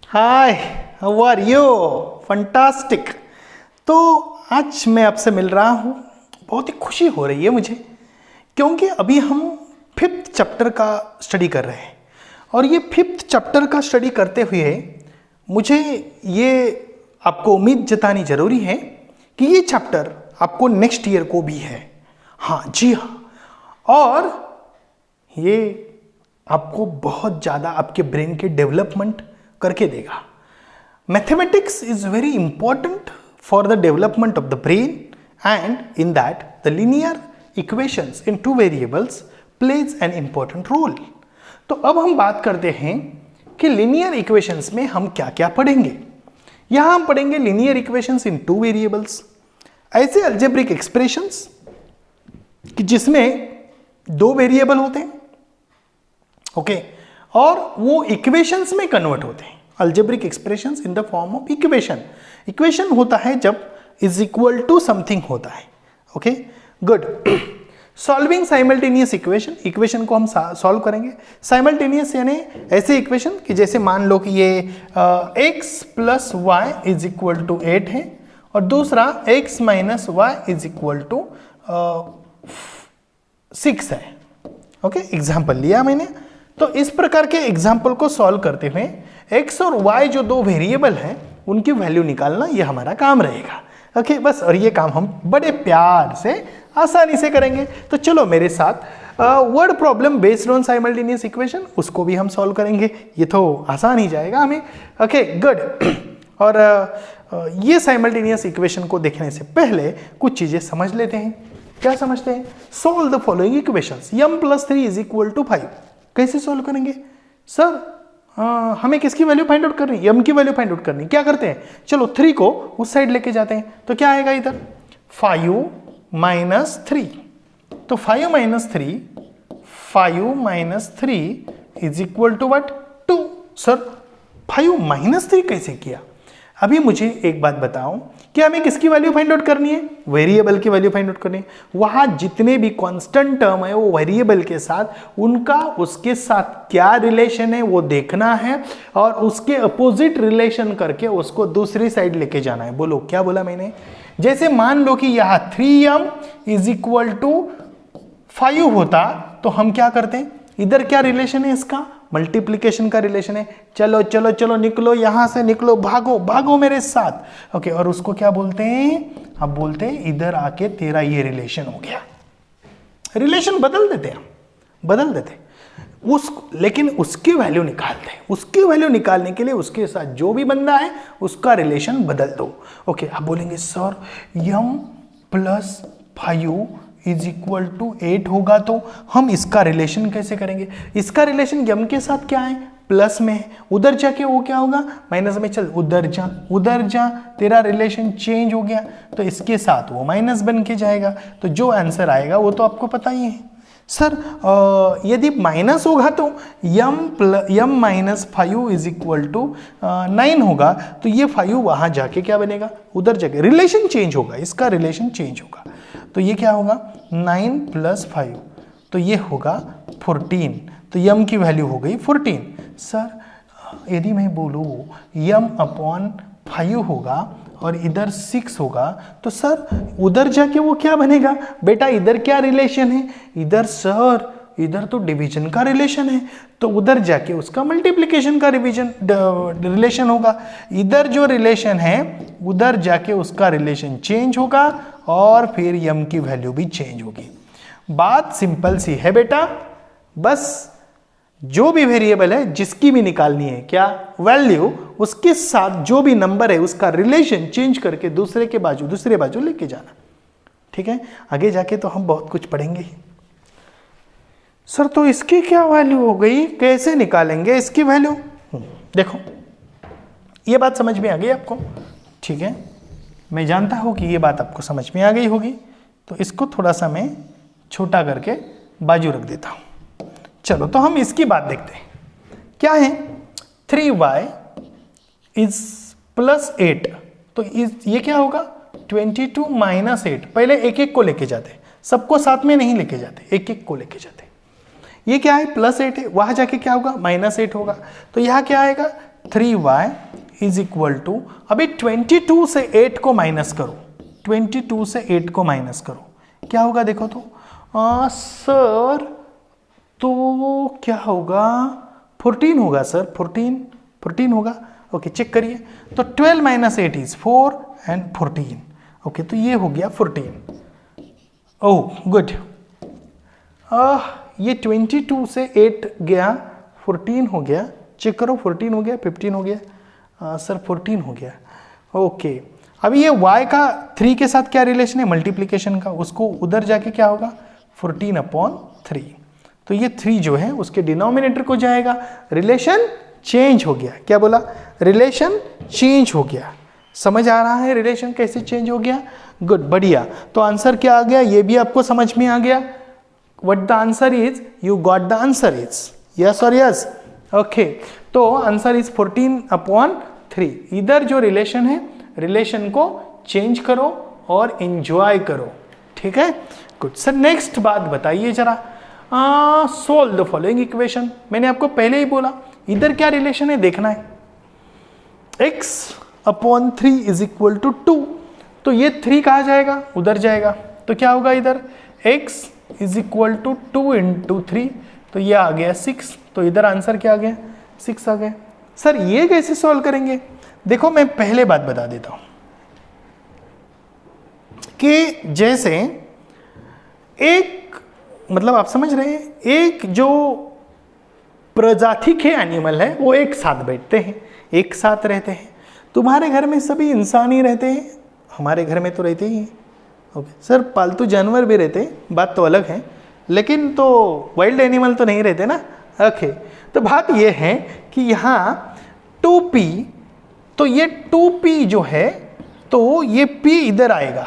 Hi, how are you? Fantastic. तो आज मैं आपसे मिल रहा हूँ, बहुत ही खुशी हो रही है मुझे, क्योंकि अभी हम 5th चैप्टर का स्टडी कर रहे हैं। और ये 5th चैप्टर का स्टडी करते हुए मुझे ये आपको उम्मीद जतानी ज़रूरी है कि ये चैप्टर आपको नेक्स्ट ईयर को भी है। हाँ जी हाँ, और ये आपको बहुत ज़्यादा आपके ब्रेन के डेवलपमेंट करके देगा। Mathematics is very important for the development of the brain, and in that the linear equations in 2 variables plays an important role. तो अब हम बात करते हैं कि लीनियर इक्वेशंस में हम क्या क्या पढ़ेंगे। यहां हम पढ़ेंगे लीनियर इक्वेशंस इन 2 वेरिएबल्स, ऐसे अलजेब्रिक एक्सप्रेशंस कि जिसमें 2 वेरिएबल होते हैं, ओके, और वो इक्वेशंस में कन्वर्ट होते हैं। Algebraic expressions in the form of equation. Equation होता है जब इज इक्वल टू समथिंग होता है। Okay, good. Solving simultaneous equation, equation को हम सॉल्व करेंगे। साइमल्टेनियस यानी ऐसे इक्वेशन कि जैसे मान लो कि ये x plus y is equal to 8 है, और दूसरा x minus y is equal to 6 है। ओके, एग्जाम्पल लिया मैंने। तो इस प्रकार के एग्जाम्पल को सॉल्व करते हुए x और y जो 2 वेरिएबल हैं उनकी वैल्यू निकालना ये हमारा काम रहेगा। ओके, बस। और ये काम हम बड़े प्यार से आसानी से करेंगे। तो चलो मेरे साथ word problem based on simultaneous equation, उसको भी हम सॉल्व करेंगे। ये तो आसान ही जाएगा हमें। Okay, good. और ये साइमल्टेनियस इक्वेशन को देखने से पहले कुछ चीजें समझ लेते हैं। क्या समझते हैं? Solve the following equations. m + 3 is equal to 5। कैसे सोल्व करेंगे सर? हमें किसकी वैल्यू फाइंड आउट करनी है? m की वैल्यू फाइंड आउट करनी है। क्या करते हैं, चलो 3 को उस साइड लेके जाते हैं। तो क्या आएगा इधर? 5 - 3। तो 5 - 3 is equal to what? 2। Sir 5 - 3 कैसे किया? अभी मुझे एक बात बताओ कि हमें किसकी वैल्यू फाइंड आउट करनी है? वेरिएबल की वैल्यू फाइंड आउट करनी है। वहां जितने भी कांस्टेंट टर्म है वो वेरिएबल के साथ, उनका उसके साथ क्या रिलेशन है वो देखना है, और उसके अपोजिट रिलेशन करके उसको दूसरी साइड लेके जाना है। बोलो क्या बोला मैंने? जैसे मान लो कि यहां 3m इज इक्वल टू 5 होता, तो हम क्या करते हैं? इधर क्या रिलेशन है इसका? मल्टीप्लीकेशन का रिलेशन है। चलो चलो चलो निकलो, यहां से निकलो, भागो भागो मेरे साथ। ओके, और उसको क्या बोलते हैं? अब बोलते हैं इधर आके तेरा ये रिलेशन हो गया। रिलेशन बदल देते हैं, बदल देते लेकिन उसकी वैल्यू निकालते हैं। उसकी वैल्यू निकालने के लिए उसके साथ जो भी बंदा है उसका रिलेशन बदल दो। ओके, आप बोलेंगे sir m + 5 is equal to 8 होगा, तो हम इसका रिलेशन कैसे करेंगे? इसका रिलेशन m के साथ क्या है? प्लस में है। उधर जाके वो क्या होगा? माइनस में। चल उधर जा, उधर जा, तेरा रिलेशन चेंज हो गया, तो इसके साथ वो माइनस बन के जाएगा। तो जो आंसर आएगा वो तो आपको पता ही है। सर यदि माइनस होगा तो m - 5 इज इक्वल टू 9 होगा, तो ये 5 वहां जाके क्या बनेगा? उधर जाके रिलेशन चेंज होगा, इसका रिलेशन चेंज होगा। तो ये क्या होगा? 9 + 5, तो ये होगा 14। तो m की वैल्यू हो गई 14। सर यदि मैं बोलूँ m/5 होगा और इधर 6 होगा, तो सर उधर जाके वो क्या बनेगा? बेटा इधर क्या रिलेशन है? इधर सर इधर तो डिवीजन का रिलेशन है, तो उधर जाके उसका मल्टीप्लिकेशन का रिलेशन होगा। इधर जो रिलेशन है उधर जाके उसका रिलेशन चेंज होगा, और फिर m की वैल्यू भी चेंज होगी। बात सिंपल सी है बेटा, बस जो भी वेरिएबल है जिसकी भी निकालनी है क्या वैल्यू, उसके साथ जो भी नंबर है उसका रिलेशन चेंज करके दूसरे बाजू लेके जाना। ठीक है, आगे जाके तो हम बहुत कुछ पढ़ेंगे ही। सर तो इसकी क्या वैल्यू हो गई? कैसे निकालेंगे इसकी वैल्यू? देखो ये बात समझ में आ गई आपको? ठीक है, मैं जानता हूं कि ये बात आपको समझ में आ गई होगी, तो इसको थोड़ा सा मैं छोटा करके बाजू रख देता हूं। चलो तो हम इसकी बात देखते हैं। क्या है? 3y इज +8, तो ये क्या होगा? 22 - 8। पहले एक एक को लेके जाते, सबको साथ में नहीं लेके जाते, एक एक को लेके जाते। ये क्या है? +8 है, वहां जाके क्या होगा? -8 होगा। तो यहाँ क्या आएगा? 3y इज इक्वल टू, अभी 22 से 8 को माइनस करो, 22 से 8 को माइनस करो, क्या होगा देखो तो सर, तो क्या होगा, 14 होगा सर, 14 होगा। ओके चेक करिए, तो 12 माइनस 8 इज 4 एंड 14। ओके तो ये हो गया 14। ओह गुड, ये 22 से 8 गया, 14 हो गया, चेक करो 14 हो गया, 15 हो गया, सर 14 हो गया। ओके अभी ये y का 3 के साथ क्या रिलेशन है, मल्टीप्लीकेशन का, उसको उधर जाके क्या होगा 14/3, तो ये 3 जो है उसके डिनोमिनेटर को जाएगा, रिलेशन चेंज हो गया। क्या बोला, रिलेशन चेंज हो गया। समझ आ रहा है रिलेशन कैसे चेंज हो गया? गुड, बढ़िया। तो आंसर क्या आ गया, ये भी आपको समझ में आ गया। What the answer is, you got the answer is yes और यस। ओके, तो आंसर इज 14/3। इधर जो रिलेशन है, रिलेशन को चेंज करो और एंजॉय करो, ठीक है। गुड सर, नेक्स्ट बात बताइए जरा, सोल्व द फॉलोइंग इक्वेशन। मैंने आपको पहले ही बोला इधर क्या रिलेशन है देखना है, x/3 इज इक्वल टू 2, तो ये 3 कहाँ जाएगा, उधर जाएगा, तो क्या होगा इधर x is equal to 2 into 3, तो ये आ गया 6, तो इधर आंसर क्या आ गया 6 आ गया। सर ये कैसे सॉल्व करेंगे, देखो मैं पहले बात बता देता हूं कि जैसे एक, मतलब आप समझ रहे हैं, एक जो प्रजाति के एनिमल है वो एक साथ बैठते हैं, एक साथ रहते हैं। तुम्हारे घर में सभी इंसान ही रहते हैं, हमारे घर में तो रहते ही हैं। ओके सर, पालतू जानवर भी रहते हैं, बात तो अलग है, लेकिन तो वाइल्ड एनिमल तो नहीं रहते ना। ओके, तो बात ये है कि यहाँ 2p, तो ये 2p जो है, तो ये p इधर आएगा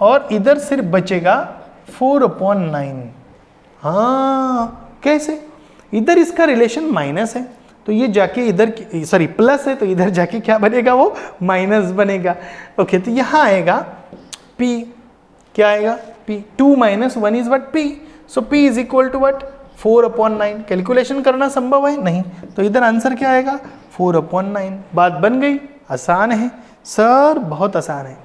और इधर सिर्फ बचेगा 4/9। हाँ कैसे, इधर इसका रिलेशन माइनस है, तो ये जाके इधर, सॉरी प्लस है, तो इधर जाके क्या बनेगा, वो माइनस बनेगा। ओके, तो यहाँ आएगा p, क्या आएगा p, 2 - 1 is what p, so p is equal to what 4/9। Calculation करना संभव है नहीं, तो इधर आंसर क्या आएगा 4/9। बात बन गई, आसान है सर, बहुत आसान है।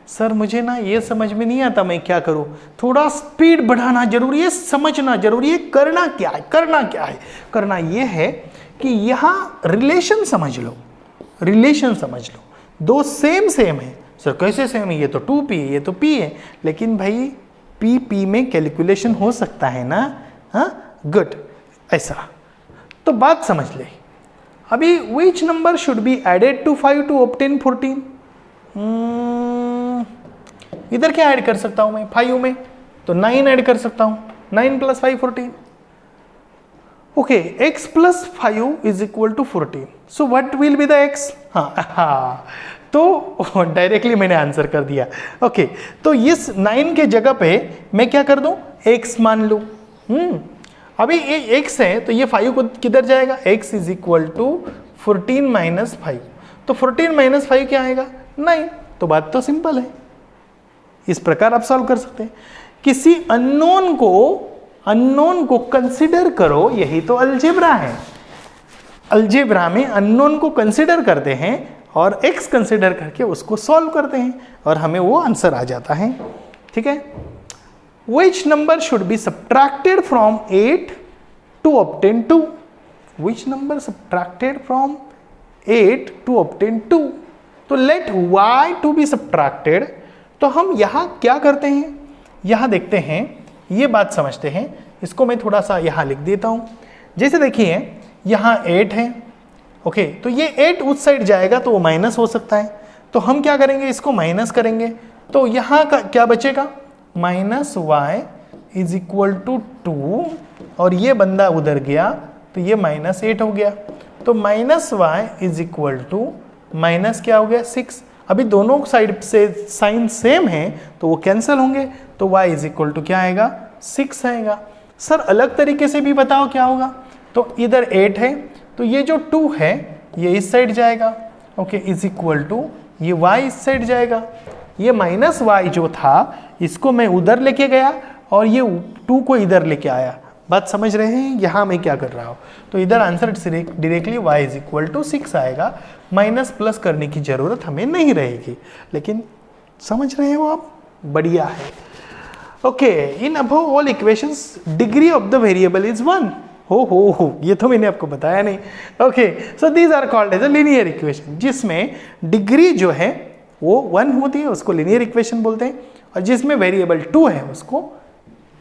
सर मुझे ना ये समझ में नहीं आता मैं क्या करूं, थोड़ा स्पीड बढ़ाना जरूरी है, समझना जरूरी है। करना क्या है, करना क्या है, करना ये है कि यहाँ रिलेशन समझ लो, रिलेशन समझ लो, दो सेम है। सर कैसे सेम है, ये तो 2p है, ये तो p है, लेकिन भाई p में कैलकुलेशन हो सकता है ना। हाँ गुड, ऐसा तो बात समझ ले। अभी which number should be added to 5 to obtain 14? इधर क्या ऐड कर सकता हूं मैं 5 में, तो 9 ऐड कर सकता हूं, 9 + 5 14। Okay, x + 5 is equal to 14, so what will be the x? हाँ, तो डायरेक्टली मैंने आंसर कर दिया। ओके, तो इस 9 के जगह पे मैं क्या कर दूं, x मान लूं। अभी ये x है, तो ये 5 को किधर जाएगा, x इज इक्वल टू 14 - 5, तो 14 - 5 क्या आएगा 9। तो बात तो सिंपल है, इस प्रकार आप सॉल्व कर सकते हैं। किसी अननोन को कंसिडर करो, यही तो अलजेब्रा है। अलजेब्रा में अननोन को कंसिडर करते हैं और x कंसिडर करके उसको सॉल्व करते हैं और हमें वो आंसर आ जाता है, ठीक है। Which number should be subtracted from 8 to obtain 2? Which number subtracted from 8 to obtain 2? तो let y to be subtracted। तो हम यहाँ क्या करते हैं, यहाँ देखते हैं, ये बात समझते हैं। इसको मैं थोड़ा सा यहाँ लिख देता हूँ। जैसे देखिए यहाँ 8 है, ओके, तो ये 8 उस साइड जाएगा तो वो माइनस हो सकता है, तो हम क्या करेंगे, इसको माइनस करेंगे, तो यहाँ का क्या बचेगा -y इज इक्वल टू 2, और ये बंदा उधर गया तो ये -8 हो गया, तो -y is equal to minus क्या हो गया 6। अभी दोनों साइड से साइन सेम है तो वो कैंसिल होंगे, तो y इज इक्वल टू क्या आएगा 6 आएगा। सर अलग तरीके से भी बताओ क्या होगा, तो इधर 8 है, तो ये जो 2 है ये इस साइड जाएगा, ओके, इज इक्वल टू ये y इस साइड जाएगा। ये -y जो था इसको मैं उधर लेके गया और ये 2 को इधर लेके आया, बात समझ रहे हैं यहाँ मैं क्या कर रहा हूँ? तो इधर answer directly y is equal to 6 आएगा, माइनस प्लस करने की जरूरत हमें नहीं रहेगी। लेकिन समझ रहे हो आप? बढ़िया है। Okay, in above all equations degree of the variable is 1। हो ये तो मैंने आपको बताया नहीं। Okay, so these are called as a linear equation, जिसमें डिग्री जो है वो 1 होती है, उसको लीनियर इक्वेशन बोलते हैं, और जिसमें वेरिएबल 2 है उसको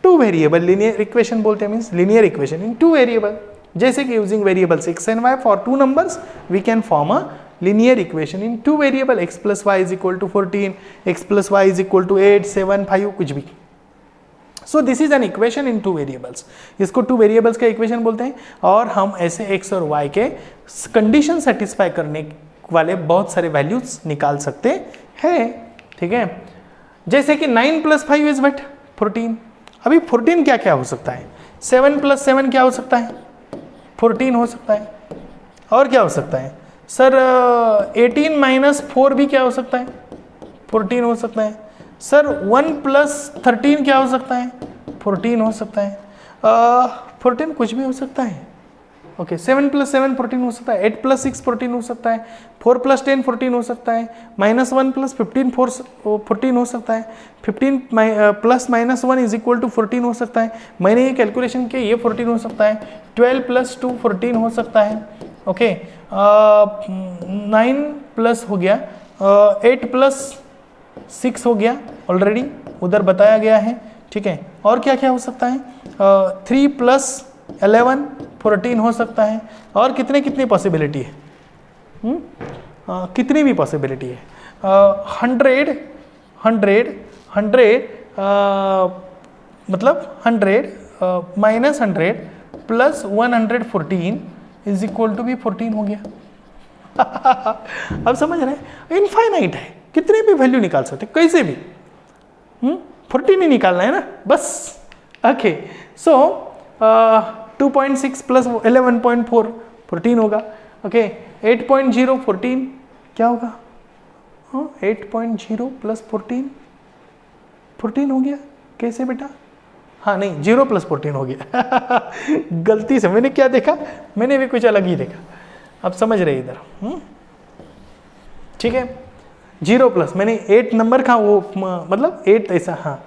2 वेरिएबल लीनियर इक्वेशन बोलते हैं, means linear equation in 2 variable. जैसे कि using variables x and y for 2 numbers we can form a linear equation in 2 variable, x plus y is equal to 14, x plus y is equal to 8, 7, 5, कुछ भी। So this is an equation in 2 variables. इसको 2 variables का equation बोलते हैं, और हम ऐसे x और y के कंडीशन सेटिस्फाई करने वाले बहुत सारे वैल्यूज निकाल सकते हैं। ठीक है, जैसे कि 9 + 5 इज व्हाट? 14। अभी 14 क्या क्या हो सकता है? 7 + 7 क्या हो सकता है? 14 हो सकता है। और क्या हो सकता है सर? 18 - 4 भी क्या हो सकता है? 14 हो सकता है। सर 1 + 13 क्या हो सकता है? 14 हो सकता है। 14 कुछ भी हो सकता है। ओके, 7 + 7 14 हो सकता है, 8 + 6 14 हो सकता है, 4 + 10 14 हो सकता है, -1 + 15 14 हो सकता है, 15 + -1 इज इक्वल टू 14 हो सकता है। मैंने ये कैलकुलेशन किया, ये 14 हो सकता है। 12 + 2 14 हो सकता है। ओके, 9 प्लस हो गया, 8 + 6 हो गया, ऑलरेडी उधर बताया गया है। ठीक है, और क्या क्या हो सकता है? 3 + 11 14 हो सकता है। और कितनी पॉसिबिलिटी है? कितनी भी पॉसिबिलिटी है। 100 मतलब 100 -100 + 114 इज इक्वल टू भी 14 हो गया। अब समझ रहे हैं? इनफाइनाइट है, कितने भी वैल्यू निकाल सकते, कैसे भी। 14 ही निकालना है ना बस। ओके, सो 2.6 + 11.4 14 होगा। ओके, 8.0 14 क्या होगा? 8.0 + 14 हो गया। कैसे बेटा? हाँ नहीं, 0 + 14 हो गया। गलती से मैंने क्या देखा, मैंने भी कुछ अलग ही देखा। अब समझ रहे इधर। ठीक है, 0 प्लस मैंने 8 नंबर का वो मतलब 8 ऐसा। हाँ,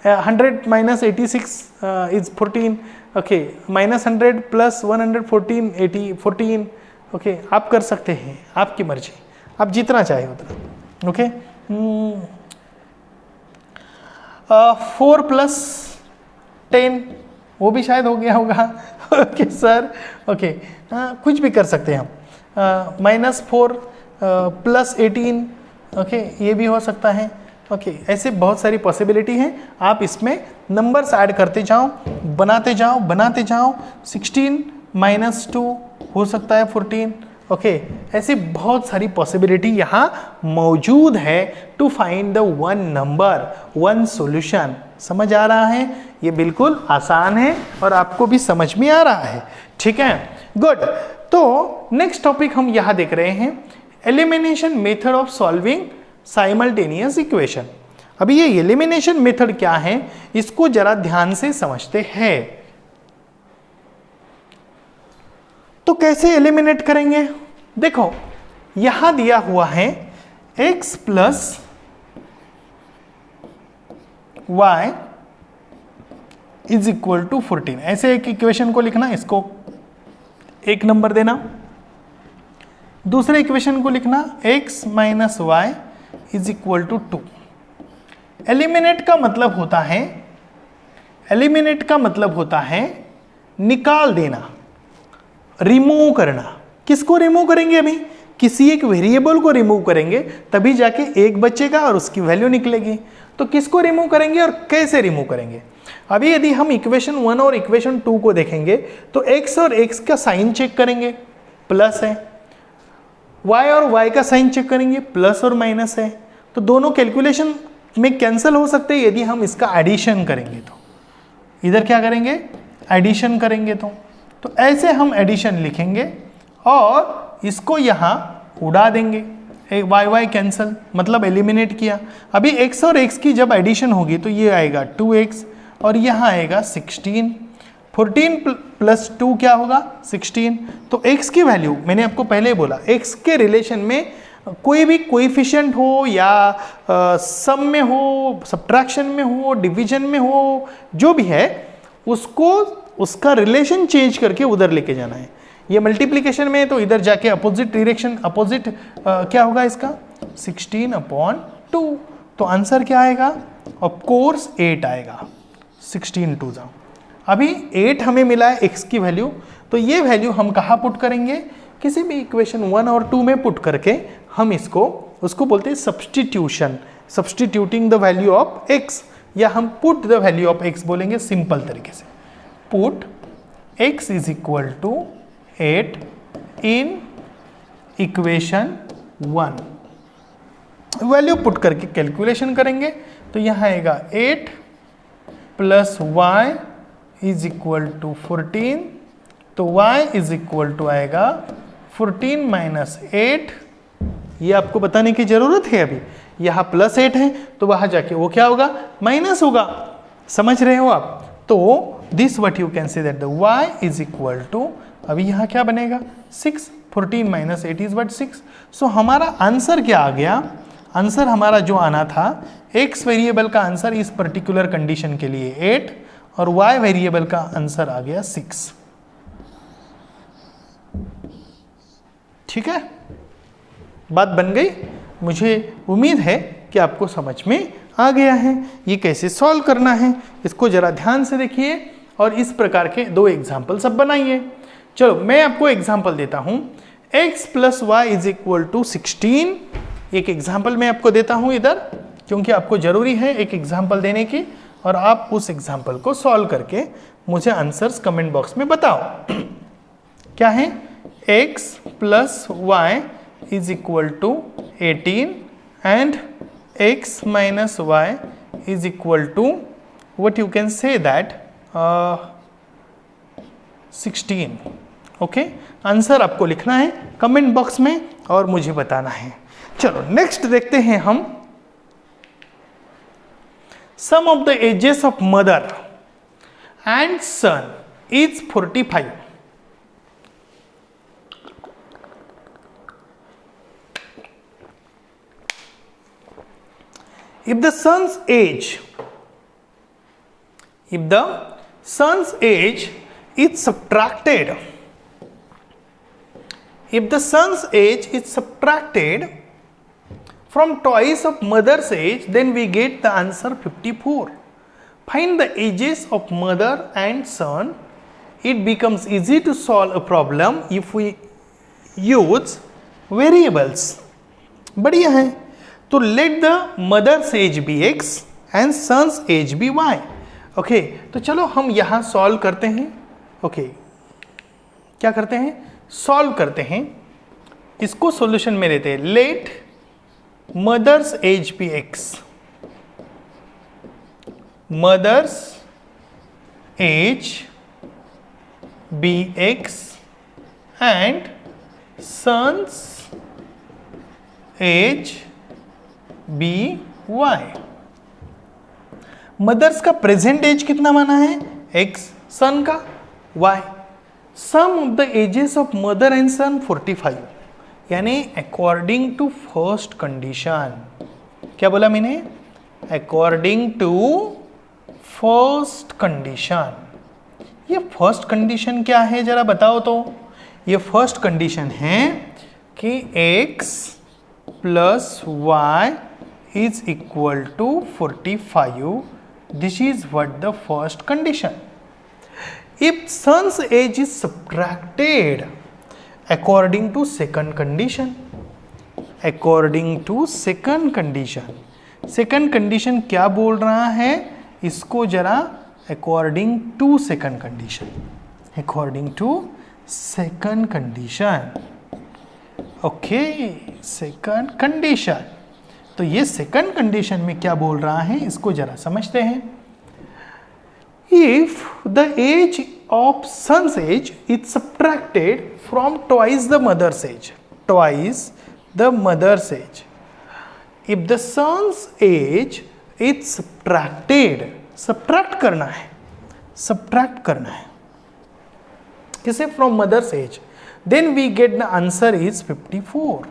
100 - 86 इज 14। ओके, -100 + 114 80 14। ओके, आप कर सकते हैं, आपकी मर्जी, आप जितना चाहे उतना। ओके, 4 + 10 वो भी शायद हो गया होगा। ओके सर, ओके, कुछ भी कर सकते हैं हम। -4 + 18, ओके, ये भी हो सकता है। ओके, ऐसे बहुत सारी पॉसिबिलिटी है। आप इसमें नंबर्स ऐड करते जाओ, बनाते जाओ। 16 - 2 हो सकता है 14। ओके, ऐसी बहुत सारी पॉसिबिलिटी यहाँ मौजूद है to find the one number, one solution. समझ आ रहा है? ये बिल्कुल आसान है और आपको भी समझ में आ रहा है। ठीक है, गुड। तो नेक्स्ट टॉपिक हम यहाँ देख रहे हैं, elimination method of solving simultaneous equation. अभी ये एलिमिनेशन मेथड क्या है, इसको जरा ध्यान से समझते हैं। तो कैसे एलिमिनेट करेंगे? देखो, यहां दिया हुआ है x + y is equal to 14। ऐसे एक इक्वेशन को लिखना, इसको 1 नंबर देना। दूसरे इक्वेशन को लिखना x - y is equal to 2। Eliminate का मतलब होता है निकाल देना, रिमूव करना। किसको रिमूव करेंगे? अभी किसी एक वेरिएबल को रिमूव करेंगे, तभी जाके एक बचेगा और उसकी वैल्यू निकलेगी। तो किसको रिमूव करेंगे और कैसे रिमूव करेंगे? अभी यदि हम इक्वेशन 1 और इक्वेशन 2 को देखेंगे तो x और x का साइन चेक करेंगे, प्लस है। y और y का साइन चेक करेंगे, प्लस और माइनस है। तो दोनों कैलकुलेशन में कैंसिल हो सकते हैं यदि हम इसका एडिशन करेंगे। तो इधर क्या करेंगे? एडिशन करेंगे। तो ऐसे हम एडिशन लिखेंगे और इसको यहाँ उड़ा देंगे। y कैंसिल, मतलब एलिमिनेट किया। अभी x और x की जब एडिशन होगी तो ये आएगा 2x और यहाँ आएगा 16 14 प्लस 2 क्या होगा 16। तो x की वैल्यू मैंने आपको पहले ही बोला, x के रिलेशन में कोई भी कोएफिशिएंट हो या सम में हो, सब्ट्रैक्शन में हो, डिवीजन में हो, जो भी है उसको उसका रिलेशन चेंज करके उधर लेके जाना है। ये मल्टीप्लिकेशन में है तो इधर जाके अपोजिट डायरेक्शन, अपोजिट क्या होगा इसका 16/2। तो आंसर क्या आएगा, ऑफ कोर्स 8 आएगा। 16 टू जा, अभी 8 हमें मिला है x की वैल्यू, तो ये वैल्यू हम कहाँ पुट करेंगे, किसी भी इक्वेशन 1 और 2 में पुट करके हम उसको बोलते हैं substitution, substituting the value of x, या हम put the value of x बोलेंगे सिंपल तरीके से। Put x is equal to 8 in equation 1, value put करके कैलकुलेशन करेंगे तो यहाँ आएगा 8 plus y is equal to 14, तो y इज इक्वल टू आएगा 14 माइनस 8। ये आपको बताने की जरूरत है, अभी यहाँ प्लस 8 है तो वहाँ जाके वो क्या होगा, माइनस होगा। समझ रहे हो आप? तो this what you can say that the y is equal to, अभी यहाँ क्या बनेगा 6, 14 माइनस 8 इज व्हाट 6। सो हमारा आंसर क्या आ गया, आंसर हमारा जो आना था x वेरिएबल का आंसर इस पर्टिकुलर कंडीशन के लिए 8 और y वेरिएबल का आंसर आ गया 6। ठीक है, बात बन गई। मुझे उम्मीद है कि आपको समझ में आ गया है ये कैसे सॉल्व करना है। इसको जरा ध्यान से देखिए और इस प्रकार के 2 एग्जाम्पल सब बनाइए। चलो मैं आपको एग्जाम्पल देता हूं, x plus y is equal to 16। एक एग्जाम्पल मैं आपको देता हूं इधर, क्योंकि आपको जरूरी है एक एग्जाम्पल देने की, और आप उस एग्जाम्पल को सॉल्व करके मुझे आंसर्स कमेंट बॉक्स में बताओ। क्या है, x plus y is equal to 18 and x minus y is equal to what you can say that 16। Okay, answer आपको लिखना है कमेंट बॉक्स में और मुझे बताना है। चलो नेक्स्ट देखते हैं हम, sum of the ages of mother and son is 45। If the son's age is subtracted, from twice of mother's age, then we get the answer 54. Find the ages of mother and son. It becomes easy to solve a problem if we use variables. बढ़िया है। तो let the mother's age be x and son's age be y। Okay, तो चलो हम यहां solve करते हैं। Okay, क्या करते हैं, सॉल्व करते हैं। इसको सॉल्यूशन में लेते हैं, let mother's age be x, mother's age be x and son's age be Y. Mother's का प्रेजेंट एज कितना माना है x, सन का y। Sum of the ages of mother and son 45, यानी अकॉर्डिंग टू फर्स्ट कंडीशन। क्या बोला मैंने, according to first condition. ये फर्स्ट कंडीशन क्या है जरा बताओ तो। ये फर्स्ट कंडीशन है कि x plus y is equal to 45. This is what the first condition. If son's age is subtracted according to second condition, second condition क्या बोल रहा है, इसको जरा according to second condition, okay, second condition। तो ये सेकंड कंडीशन में क्या बोल रहा है, इसको जरा समझते हैं। If the age of son's age is subtracted from twice the mother's age, if the son's age is subtracted, subtract करना है, किसे? From mother's age, then we get the answer is 54.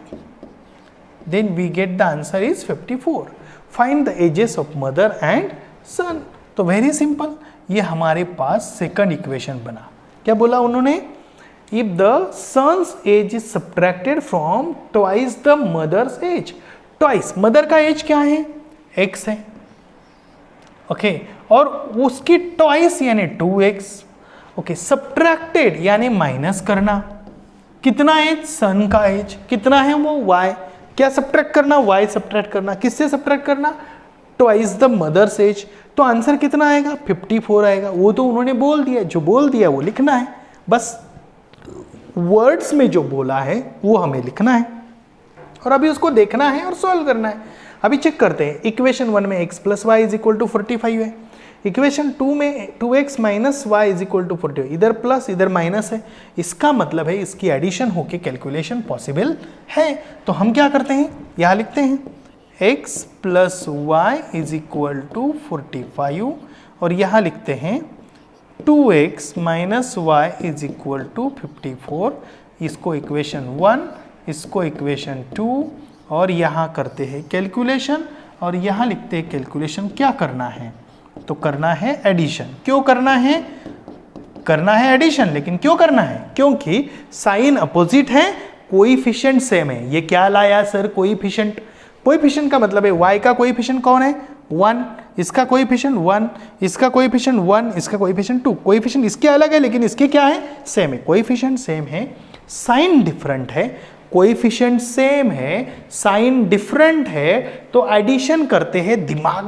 Then we get the answer is 54. Find the ages of mother and son. तो very simple, ये हमारे पास second equation बना. क्या बोला उन्होंने? If the son's age is subtracted from twice the mother's age. Twice mother का age क्या है? x है. ओके, और उसकी ट्वाइस यानी 2x. ओके, सब्ट्रैक्टेड यानी माइनस करना. कितना एज? सन का एज कितना है? वो y. क्या सब्ट्रैक्ट करना? y सब्ट्रैक्ट करना. किससे सब्ट्रैक्ट करना? Twice the mother's age. तो आंसर कितना आएगा? 54 आएगा. वो तो उन्होंने बोल दिया, जो बोल दिया वो लिखना है. बस वर्ड्स में जो बोला है वो हमें लिखना है और अभी उसको देखना है और सॉल्व करना है. अभी चेक करते हैं. इक्वेशन 1 में x plus y is equal to 45 है. इक्वेशन 2 में 2x minus y is equal to 40. इधर प्लस इधर माइनस है. इसका मतलब है इसकी एडिशन होके कैलकुलेशन पॉसिबल है. तो हम क्या करते हैं? यहाँ लिखते हैं x plus y is equal to 45 और यहाँ लिखते हैं 2x minus y is equal to 54. इसको इक्वेशन 1, इसको इक्वेशन 2 और यहाँ करते हैं कैलकुलेशन और यहाँ लिखते हैं कैलकुलेशन. क्या करना है? तो करना है एडिशन. क्यों करना है? करना है एडिशन. लेकिन क्यों करना है? क्योंकि साइन अपोजिट है, कोएफिशिएंट सेम है. ये क्या लाया सर? कोएफिशिएंट. कोएफिशिएंट का मतलब है y का कोएफिशिएंट कौन है? 1. इसका कोएफिशिएंट 1, इसका कोएफिशिएंट 1, इसका कोएफिशिएंट 2. कोएफिशिएंट इसके अलग है लेकिन इसके क्या है? सेम है. कोएफिशिएंट सेम है, साइन डिफरेंट है. कोएफिशिएंट सेम है, साइन डिफरेंट है, तो एडिशन करते हैं. दिमाग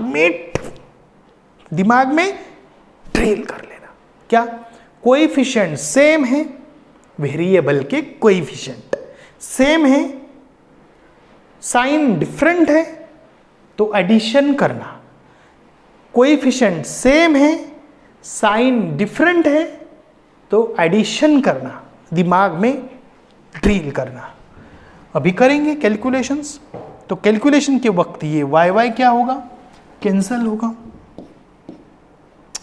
में ड्रिल कर लेना. क्या? कोएफिशिएंट सेम है, वेरिएबल के कोएफिशिएंट सेम है, साइन डिफरेंट है, तो एडिशन करना. कोएफिशिएंट सेम है, साइन डिफरेंट है, तो एडिशन करना. दिमाग में ड्रिल करना. अभी करेंगे कैलकुलेशंस. तो कैलकुलेशन के वक्त ये y क्या होगा? कैंसल होगा.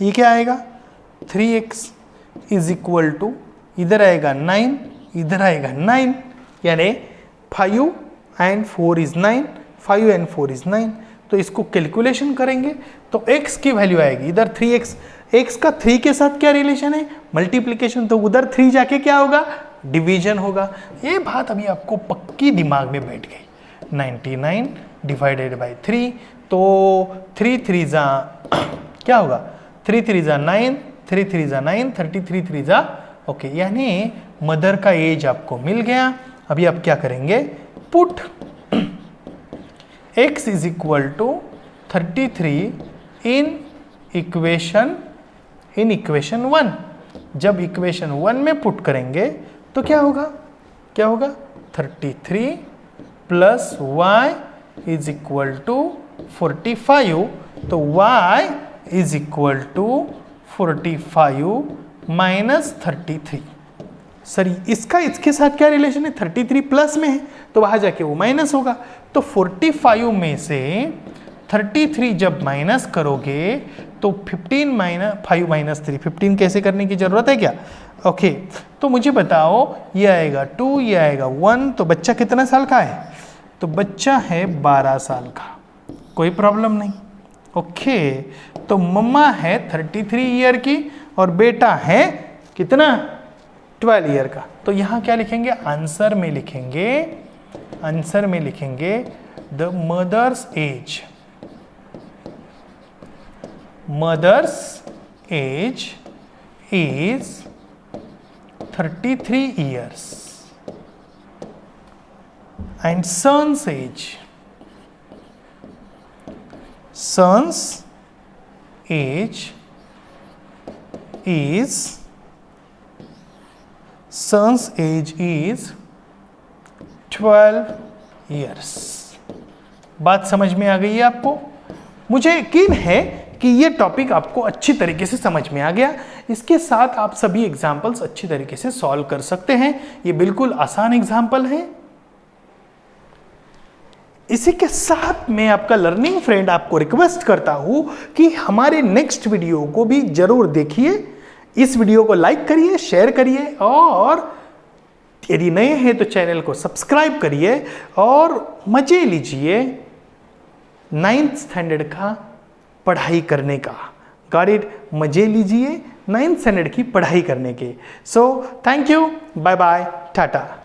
ये क्या आएगा? 3x इज इक्वल टू, इधर आएगा 9, इधर आएगा 9, यानी 5 एंड 4 इज 9, 5 एंड 4 इज 9. तो इसको कैलकुलेशन करेंगे तो x की वैल्यू आएगी इधर 3x. x का 3 के साथ क्या रिलेशन है? मल्टीप्लीकेशन. तो उधर 3 जाके क्या होगा? डिवीजन होगा. ये बात अभी आपको पक्की दिमाग में बैठ गई. 99 डिवाइडेड बाई 3, तो 3 3 जा क्या होगा? 3 3 जा 9, 3 3 जा 9, 33 3 जा ओके. यानी मदर का एज आपको मिल गया. अभी आप क्या करेंगे? Put x is equal to 33 in equation 1. जब इक्वेशन 1 में पुट करेंगे तो क्या होगा? क्या होगा? 33 plus y is equal to 45. तो y is equal to 45 minus 33. Sir इसका इसके साथ क्या रिलेशन है? 33 प्लस में है तो वहां जाके वो माइनस होगा. तो 45 में से 33 जब माइनस करोगे तो 15 माइनस 5 माइनस 3. 15 कैसे करने की जरूरत है क्या? ओके, तो मुझे बताओ, ये आएगा 2, ये आएगा 1. तो बच्चा कितना साल का है? तो बच्चा है 12 साल का. कोई प्रॉब्लम नहीं. ओके, तो मम्मा है 33 ईयर की और बेटा है कितना? 12 ईयर का. तो यहाँ क्या लिखेंगे? आंसर में लिखेंगे the mother's age is 33 years and son's age is 12 years. बात समझ में आ गई है आपको? मुझे यकीन है कि ये टॉपिक आपको अच्छी तरीके से समझ में आ गया. इसके साथ आप सभी एग्जाम्पल्स अच्छी तरीके से सॉल्व कर सकते हैं. ये बिल्कुल आसान एग्जाम्पल है. इसी के साथ मैं आपका लर्निंग फ्रेंड आपको रिक्वेस्ट करता हूं कि हमारे नेक्स्ट वीडियो को भी जरूर देखिए. इस वीडियो को लाइक करिए, शेयर करिए और यदि नए हैं तो चैनल को सब्सक्राइब करिए और मजे लीजिए 9th स्टैंडर्ड का पढ़ाई करने का। Got it? मजे लीजिए 9th स्टैंडर्ड की पढ़ाई करने के। So thank you, bye bye, Tata.